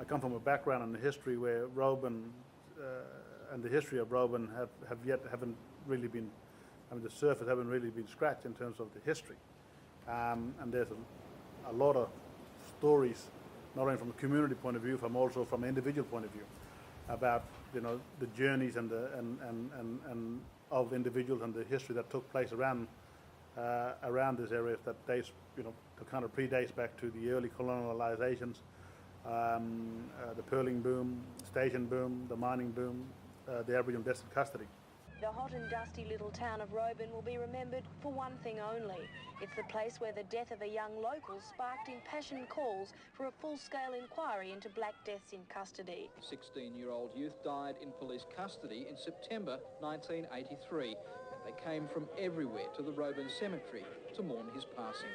I come from a background in the history where Roebourne and the history of Roebourne haven't really been, I mean, the surface haven't really been scratched in terms of the history. And there's a lot of stories, not only from a community point of view, but also from an individual point of view, about the journeys and of individuals and the history that took place around this area that dates, that kind of predates back to the early colonializations, the pearling boom, station boom, the mining boom, the Aboriginal destined custody. The hot and dusty little town of Roebourne will be remembered for one thing only. It's the place where the death of a young local sparked impassioned calls for a full-scale inquiry into black deaths in custody. A 16-year-old youth died in police custody in September 1983. They came from everywhere to the Roebourne cemetery to mourn his passing.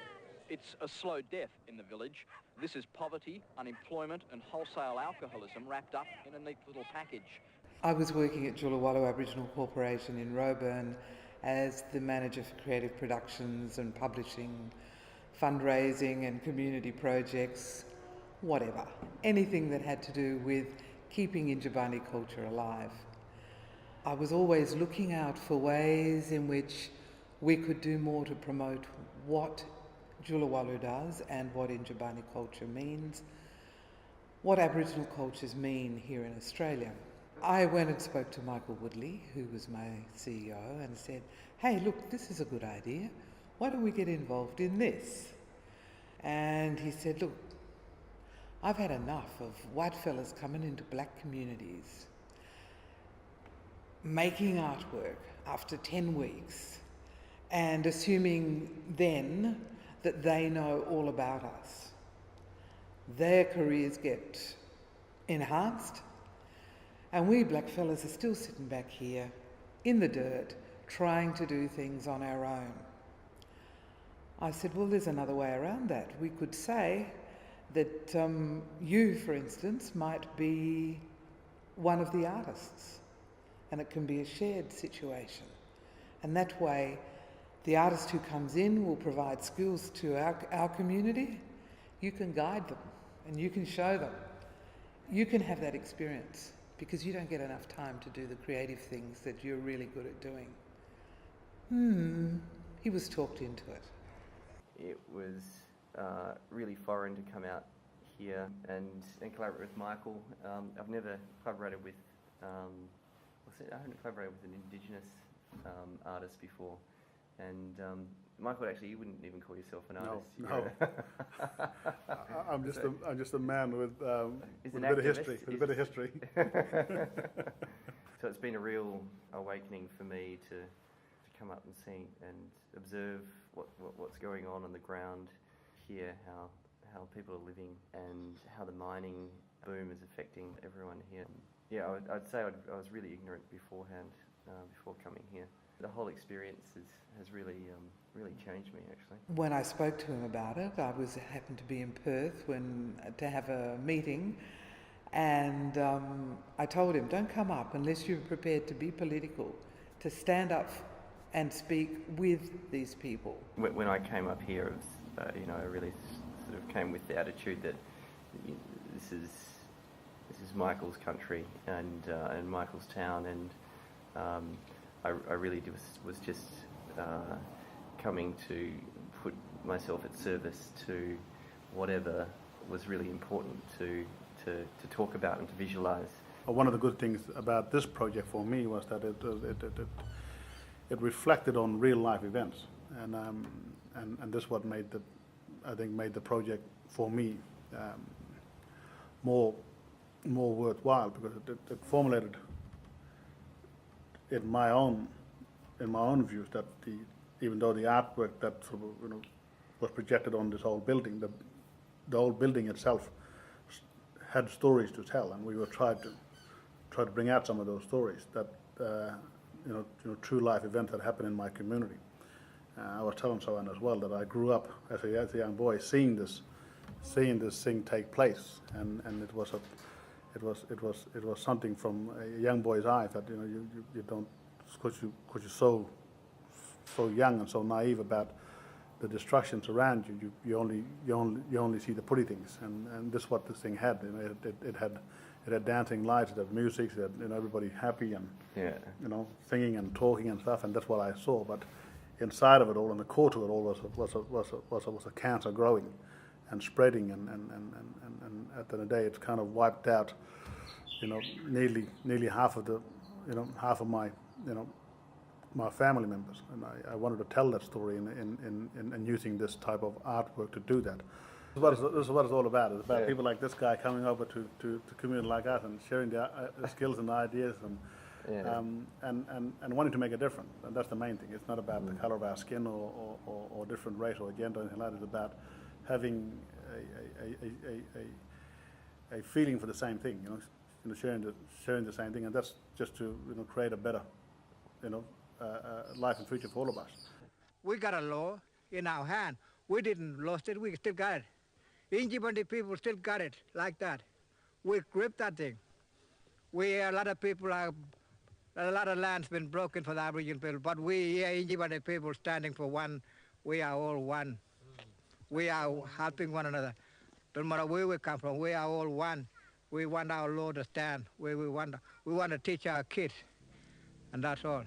It's a slow death in the village. This is poverty, unemployment and wholesale alcoholism wrapped up in a neat little package. I was working at Juluwarlu Aboriginal Corporation in Roebourne as the manager for creative productions and publishing, fundraising and community projects, whatever. Anything that had to do with keeping Yindjibarndi culture alive. I was always looking out for ways in which we could do more to promote what Juluwarlu does and what Yindjibarndi culture means, what Aboriginal cultures mean here in Australia. I went and spoke to Michael Woodley, who was my CEO, and said, hey, look, this is a good idea. Why don't we get involved in this? And he said, look, I've had enough of white fellas coming into black communities, making artwork after 10 weeks, and assuming then that they know all about us. Their careers get enhanced, and we black fellas are still sitting back here in the dirt trying to do things on our own. I said, well, there's another way around that. We could say that you, for instance, might be one of the artists, and it can be a shared situation. And that way, the artist who comes in will provide skills to our community. You can guide them and you can show them. You can have that experience, because you don't get enough time to do the creative things that you're really good at doing. He was talked into it. It was really foreign to come out here and collaborate with Michael. I've never collaborated with, I haven't collaborated with an Indigenous artist before. And Michael, actually, you wouldn't even call yourself an artist. No. I'm just a man with a bit of history. With a bit of history. So it's been a real awakening for me to come up and see and observe what's going on the ground here, how people are living, and how the mining boom is affecting everyone here. Yeah, I'd say I was really ignorant beforehand, before coming here. The whole experience has really changed me, actually. When I spoke to him about it, I happened to be in Perth to have a meeting, and I told him, don't come up unless you're prepared to be political, to stand up and speak with these people. When I came up here, it was, I really sort of came with the attitude that this is Michael's country and Michael's town, and I really was just coming to put myself at service to whatever was really important to talk about and to visualise. One of the good things about this project for me was that it reflected on real life events, and this what made the project for me more worthwhile, because it formulated in my own views that even though the artwork that sort of, was projected on this whole building, the whole building itself had stories to tell, and we were trying to bring out some of those stories that true life events that happened in my community. I was telling Sohan as well that I grew up as a young boy seeing this thing take place, and it was something from a young boy's eyes that you don't, because you're so young and so naive about the destructions around you, you only see the pretty things, and this is what this thing had. You know, it had dancing lights, it had music, it had, you know, everybody happy and you know, singing and talking and stuff, and that's what I saw. But inside of it all, and the core to it all, was a cancer growing and spreading, and at the end of the day, it's kind of wiped out, you know, nearly half of my, you know, my family members, and I wanted to tell that story in using this type of artwork to do that. This is what it's all about. It's about people like this guy coming over to community like us and sharing their skills and ideas and wanting to make a difference. And that's the main thing. It's not about the colour of our skin or different race or gender or anything like that. It's about having a feeling for the same thing. You know, sharing the same thing, and that's just to, you know, create a better, you know, life and future for all of us. We got a law in our hand. We didn't lost it, we still got it. Yindjibarndi people still got it like that. We gripped that thing. A lot of people a lot of land's been broken for the Aboriginal people, but we here, Yindjibarndi people, standing for one. We are all one. We are helping one another. Don't matter where we come from, we are all one. We want our law to stand. We want to teach our kids, and that's all.